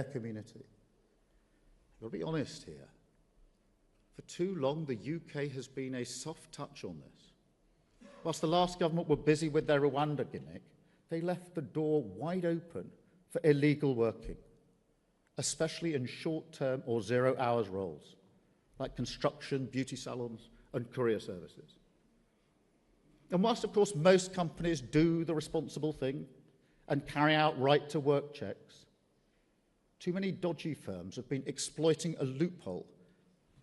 community. I've got to be honest here. For too long, the UK has been a soft touch on this. Whilst the last government were busy with their Rwanda gimmick, they left the door wide open for illegal working, especially in short-term or zero-hours roles, like construction, beauty salons, and courier services. And whilst, of course, most companies do the responsible thing and carry out right-to-work checks, too many dodgy firms have been exploiting a loophole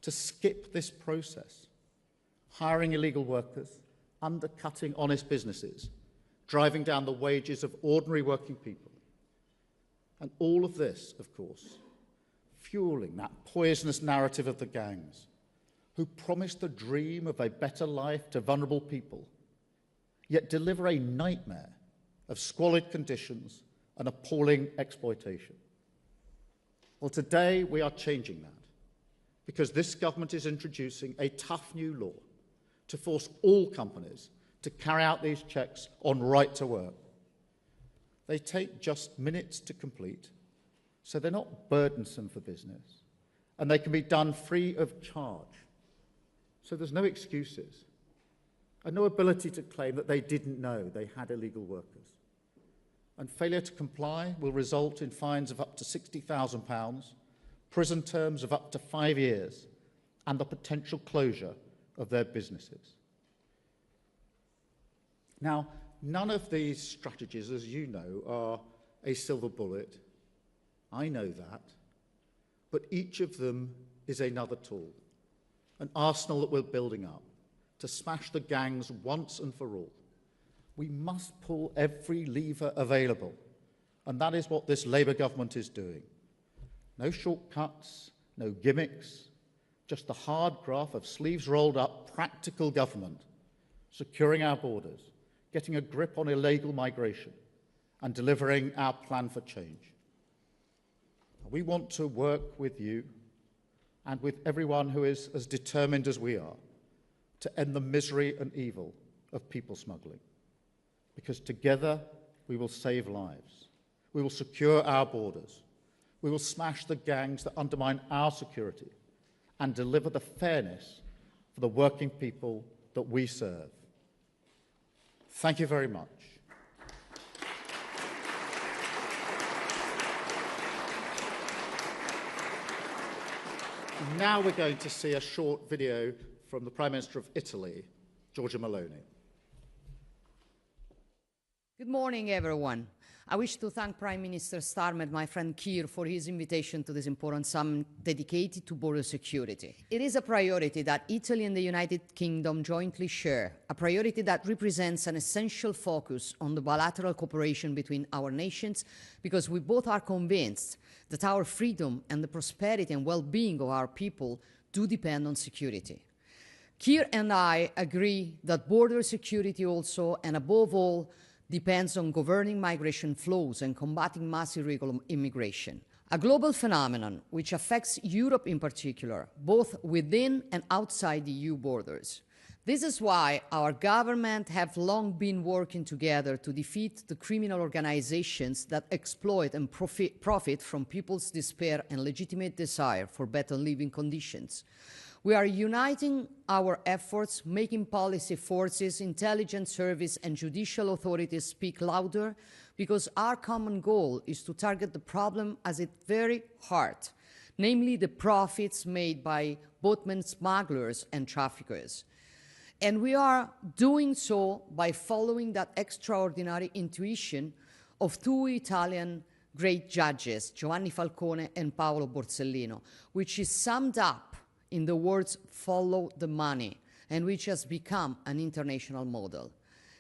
to skip this process, hiring illegal workers, undercutting honest businesses, driving down the wages of ordinary working people. And all of this, of course, fueling that poisonous narrative of the gangs, who promise the dream of a better life to vulnerable people, yet deliver a nightmare of squalid conditions and appalling exploitation. Well, today we are changing that, because this government is introducing a tough new law to force all companies to carry out these checks on right to work. They take just minutes to complete, so they're not burdensome for business, and they can be done free of charge. So there's no excuses, and no ability to claim that they didn't know they had illegal workers. And failure to comply will result in fines of up to £60,000, prison terms of up to 5 years, and the potential closure of their businesses. Now, none of these strategies, as you know, are a silver bullet. I know that. But each of them is another tool, an arsenal that we're building up to smash the gangs once and for all. We must pull every lever available, and that is what this Labour government is doing. No shortcuts, no gimmicks, just the hard graft of sleeves rolled up practical government, securing our borders, getting a grip on illegal migration, and delivering our plan for change. We want to work with you and with everyone who is as determined as we are to end the misery and evil of people smuggling. Because together we will save lives. We will secure our borders. We will smash the gangs that undermine our security and deliver the fairness for the working people that we serve. Thank you very much. Now we're going to see a short video from the Prime Minister of Italy, Giorgia Meloni. Good morning, everyone. I wish to thank Prime Minister Starmer and my friend Keir for his invitation to this important summit dedicated to border security. It is a priority that Italy and the United Kingdom jointly share, a priority that represents an essential focus on the bilateral cooperation between our nations, because we both are convinced that our freedom and the prosperity and well-being of our people do depend on security. Keir and I agree that border security also, and above all, depends on governing migration flows and combating mass irregular immigration, a global phenomenon which affects Europe in particular, both within and outside the EU borders. This is why our government have long been working together to defeat the criminal organizations that exploit and profit from people's despair and legitimate desire for better living conditions. We are uniting our efforts, making policy forces, intelligence service, and judicial authorities speak louder, because our common goal is to target the problem at its very heart, namely the profits made by boatmen smugglers and traffickers. And we are doing so by following that extraordinary intuition of two Italian great judges, Giovanni Falcone and Paolo Borsellino, which is summed up in the words "follow the money," and which has become an international model.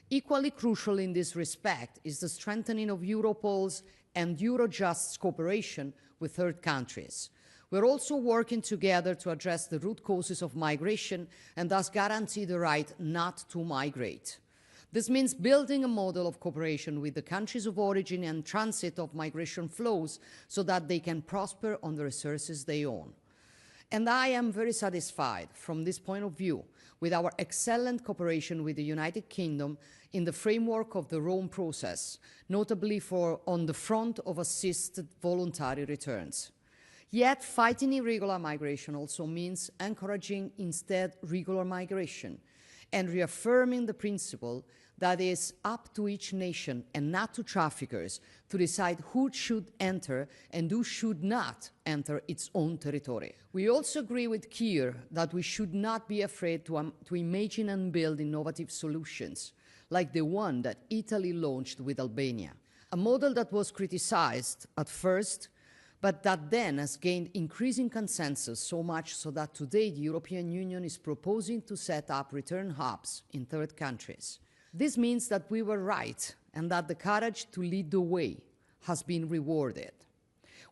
Equally crucial in this respect is the strengthening of Europol's and Eurojust's cooperation with third countries. We're also working together to address the root causes of migration and thus guarantee the right not to migrate. This means building a model of cooperation with the countries of origin and transit of migration flows so that they can prosper on the resources they own. And I am very satisfied from this point of view with our excellent cooperation with the United Kingdom in the framework of the Rome process, notably on the front of assisted voluntary returns. Yet fighting irregular migration also means encouraging instead regular migration and reaffirming the principle that it is up to each nation and not to traffickers to decide who should enter and who should not enter its own territory. We also agree with Keir that we should not be afraid to imagine and build innovative solutions, like the one that Italy launched with Albania, a model that was criticized at first, but that then has gained increasing consensus, so much so that today the European Union is proposing to set up return hubs in third countries. This means that we were right and that the courage to lead the way has been rewarded.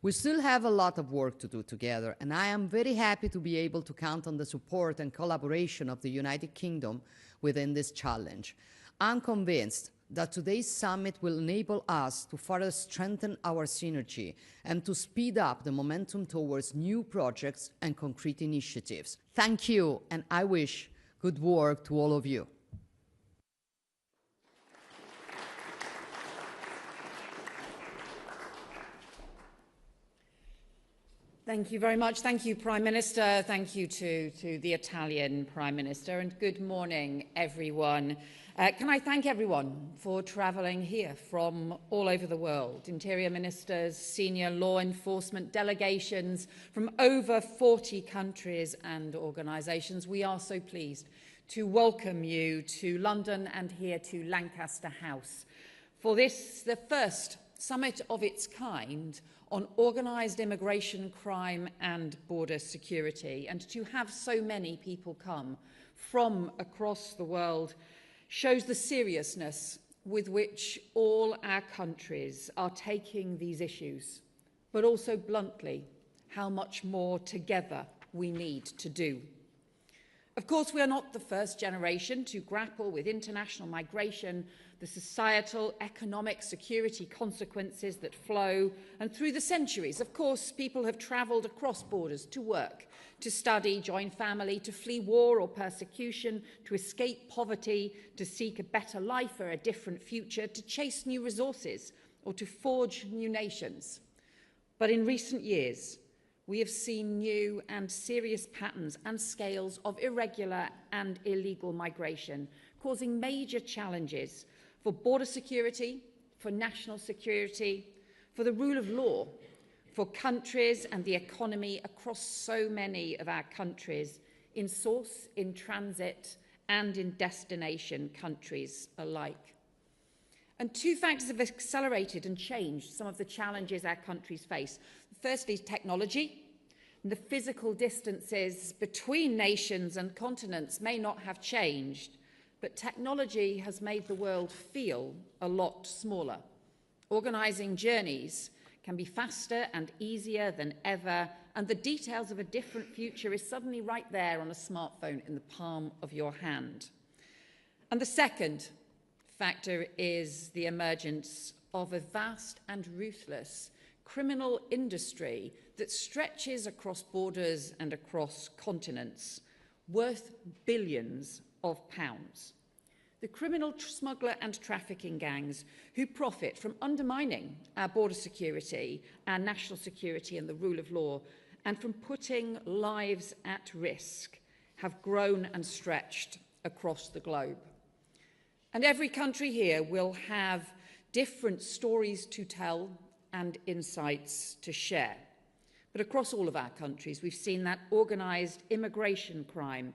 We still have a lot of work to do together, and I am very happy to be able to count on the support and collaboration of the United Kingdom within this challenge. I'm convinced that today's summit will enable us to further strengthen our synergy and to speed up the momentum towards new projects and concrete initiatives. Thank you, and I wish good work to all of you. Thank you very much. Thank you, Prime Minister. Thank you to the Italian Prime Minister. And good morning, everyone. Can I thank everyone for travelling here from all over the world? Interior ministers, senior law enforcement delegations from over 40 countries and organisations. We are so pleased to welcome you to London and here to Lancaster House for this, the first summit of its kind on organised immigration, crime and border security. And to have so many people come from across the world shows the seriousness with which all our countries are taking these issues, but also bluntly how much more together we need to do. Of course, we are not the first generation to grapple with international migration, the societal, economic, security consequences that flow. And through the centuries, of course, people have travelled across borders to work, to study, join family, to flee war or persecution, to escape poverty, to seek a better life or a different future, to chase new resources, or to forge new nations. But in recent years, we have seen new and serious patterns and scales of irregular and illegal migration, causing major challenges for border security, for national security, for the rule of law, for countries and the economy across so many of our countries, in source, in transit, and in destination countries alike. And two factors have accelerated and changed some of the challenges our countries face. Firstly, technology. The physical distances between nations and continents may not have changed, but technology has made the world feel a lot smaller. Organising journeys can be faster and easier than ever, and the details of a different future is suddenly right there on a smartphone in the palm of your hand. And the second factor is the emergence of a vast and ruthless criminal industry that stretches across borders and across continents, worth billions of pounds. The criminal smuggler and trafficking gangs who profit from undermining our border security, our national security and the rule of law, and from putting lives at risk, have grown and stretched across the globe. And every country here will have different stories to tell and insights to share. But across all of our countries, we've seen that organised immigration crime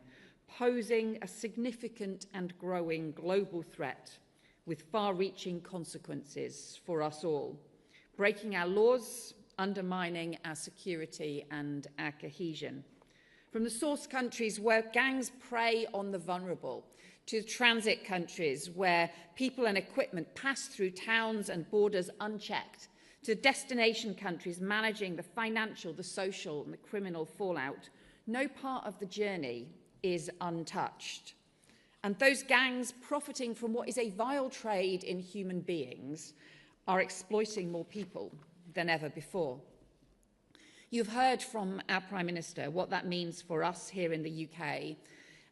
posing a significant and growing global threat with far-reaching consequences for us all, breaking our laws, undermining our security and our cohesion. From the source countries where gangs prey on the vulnerable, to transit countries where people and equipment pass through towns and borders unchecked, to destination countries managing the financial, the social and the criminal fallout, no part of the journey is untouched. And those gangs profiting from what is a vile trade in human beings are exploiting more people than ever before. You've heard from our Prime Minister what that means for us here in the UK.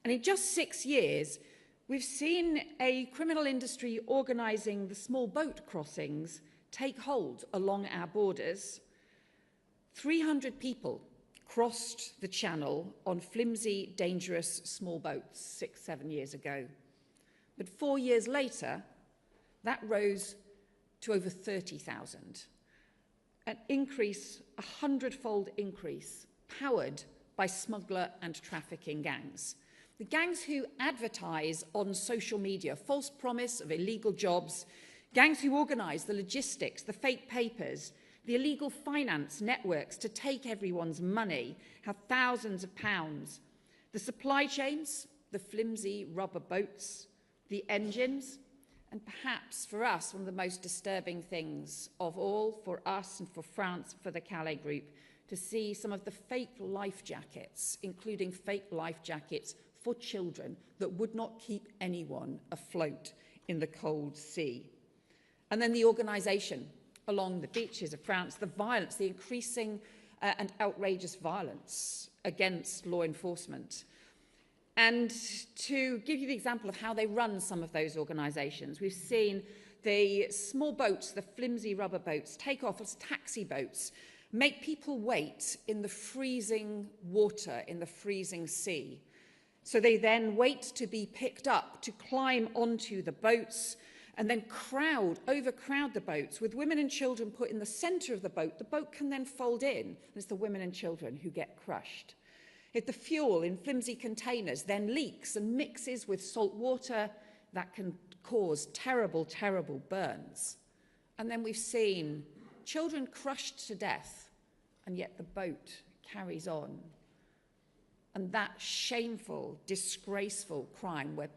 And in just 6 years, we've seen a criminal industry organising the small boat crossings take hold along our borders. 300 people crossed the channel on flimsy, dangerous small boats 6-7 years ago. But 4 years later, that rose to over 30,000. An increase, a 100-fold increase, powered by smuggler and trafficking gangs. The gangs who advertise on social media false promise of illegal jobs, gangs who organise the logistics, the fake papers, the illegal finance networks to take everyone's money, have thousands of pounds. The supply chains, the flimsy rubber boats, the engines, and perhaps for us, one of the most disturbing things of all, for us and for France, for the Calais Group, to see some of the fake life jackets, including fake life jackets for children that would not keep anyone afloat in the cold sea. And then the organisation along the beaches of France, the violence, the increasing and outrageous violence against law enforcement. And to give you the example of how they run some of those organisations, we've seen the small boats, the flimsy rubber boats, take off as taxi boats, make people wait in the freezing water, in the freezing sea. So they then wait to be picked up, to climb onto the boats, and then overcrowd the boats with women and children put in the centre of the boat can then fold in, and it's the women and children who get crushed. If the fuel in flimsy containers then leaks and mixes with salt water, that can cause terrible, terrible burns. And then we've seen children crushed to death, and yet the boat carries on. And that shameful, disgraceful crime where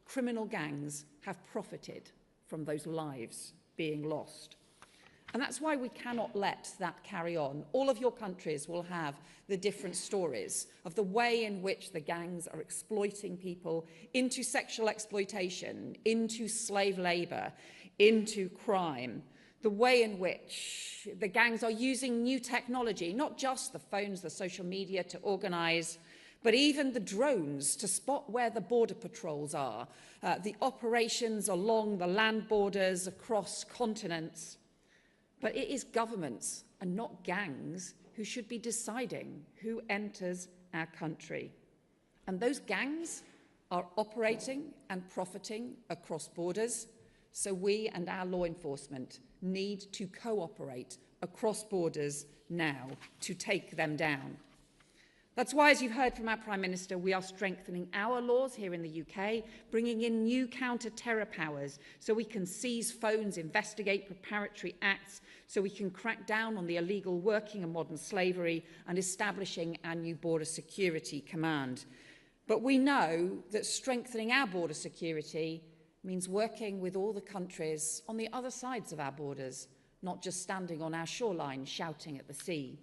criminal gangs have profited from those lives being lost. And that's why we cannot let that carry on. All of your countries will have the different stories of the way in which the gangs are exploiting people into sexual exploitation, into slave labour, into crime, the way in which the gangs are using new technology, not just the phones, the social media to organise, but even the drones to spot where the border patrols are, the operations along the land borders across continents. But it is governments and not gangs who should be deciding who enters our country. And those gangs are operating and profiting across borders, so we and our law enforcement need to cooperate across borders now to take them down. That's why, as you've heard from our Prime Minister, we are strengthening our laws here in the UK, bringing in new counter-terror powers so we can seize phones, investigate preparatory acts, so we can crack down on the illegal working and modern slavery, and establishing our new Border Security Command. But we know that strengthening our border security means working with all the countries on the other sides of our borders, not just standing on our shoreline shouting at the sea.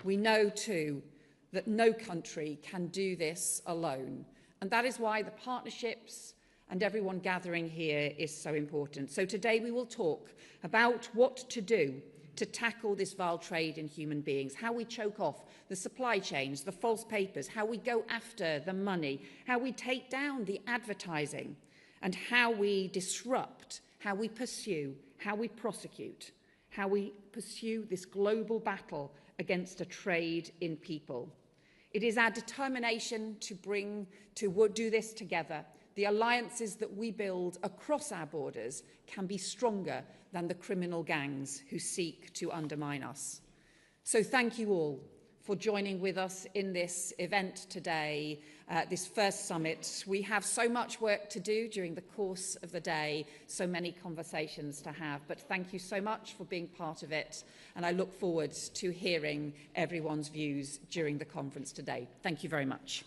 We know, too, that no country can do this alone. And that is why the partnerships and everyone gathering here is so important. So today we will talk about what to do to tackle this vile trade in human beings, how we choke off the supply chains, the false papers, how we go after the money, how we take down the advertising, and how we disrupt, how we pursue, how we prosecute, how we pursue this global battle against a trade in people. It is our determination to do this together. The alliances that we build across our borders can be stronger than the criminal gangs who seek to undermine us. So thank you all for joining with us in this event today, this first summit. We have so much work to do during the course of the day, so many conversations to have, but thank you so much for being part of it, and I look forward to hearing everyone's views during the conference today. Thank you very much.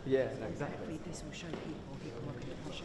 Yeah, no, exactly. Hopefully this will show people who are under pressure.